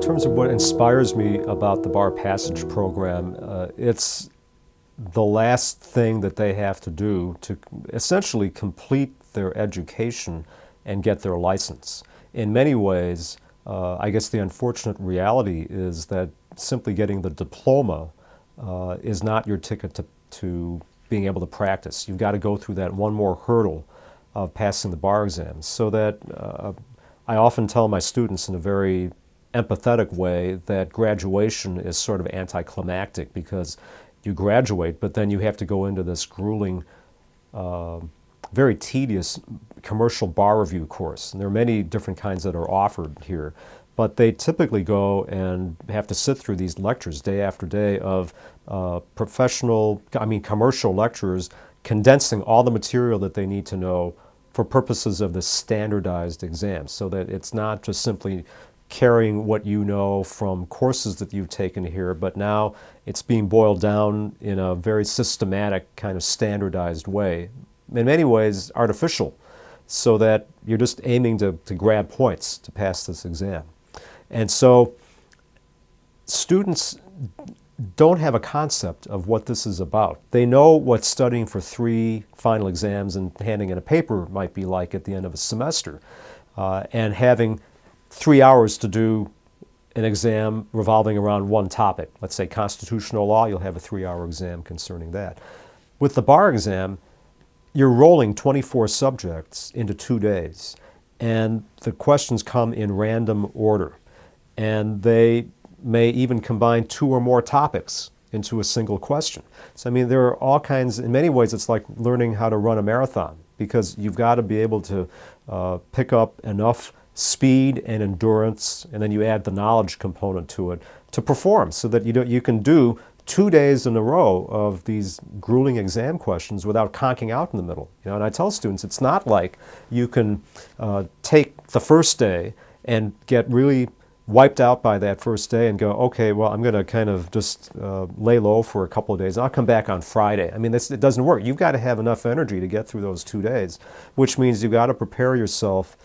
in terms of what inspires me about the bar passage program, it's the last thing that they have to do to essentially complete their education and get their license. In many ways, I guess the unfortunate reality is that simply getting the diploma is not your ticket to being able to practice. You've got to go through that one more hurdle of passing the bar exams. So that I often tell my students in a very empathetic way that graduation is sort of anticlimactic, because you graduate, but then you have to go into this grueling, very tedious commercial bar review course. And there are many different kinds that are offered here, but they typically go and have to sit through these lectures day after day of commercial lecturers condensing all the material that they need to know for purposes of the standardized exam, so that it's not just simply carrying what you know from courses that you've taken here, but now it's being boiled down in a very systematic kind of standardized way, in many ways artificial, so that you're just aiming to grab points to pass this exam. And so students don't have a concept of what this is about. They know what studying for 3 final exams and handing in a paper might be like at the end of a semester, and having 3 hours to do an exam revolving around one topic. Let's say constitutional law, you'll have a 3-hour exam concerning that. With the bar exam, you're rolling 24 subjects into 2 days, and the questions come in random order, and they may even combine 2 or more topics into a single question. So I mean, there are all kinds, in many ways it's like learning how to run a marathon, because you've got to be able to pick up enough speed and endurance, and then you add the knowledge component to it to perform, so that you can do 2 days in a row of these grueling exam questions without conking out in the middle. And I tell students, it's not like you can take the first day and get really wiped out by that first day and go, okay, well, I'm going to kind of just lay low for a couple of days. I'll come back on Friday. I mean, it doesn't work. You've got to have enough energy to get through those 2 days, which means you've got to prepare yourself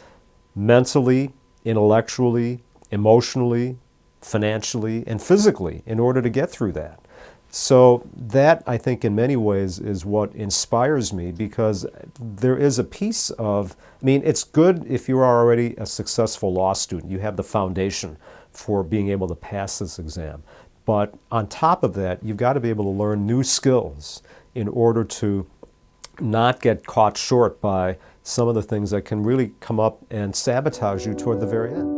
mentally, intellectually, emotionally, financially, and physically in order to get through that. So that, I think, in many ways is what inspires me, because there is a piece of, I mean, it's good if you are already a successful law student. You have the foundation for being able to pass this exam. But on top of that, you've got to be able to learn new skills in order to not get caught short by some of the things that can really come up and sabotage you toward the very end.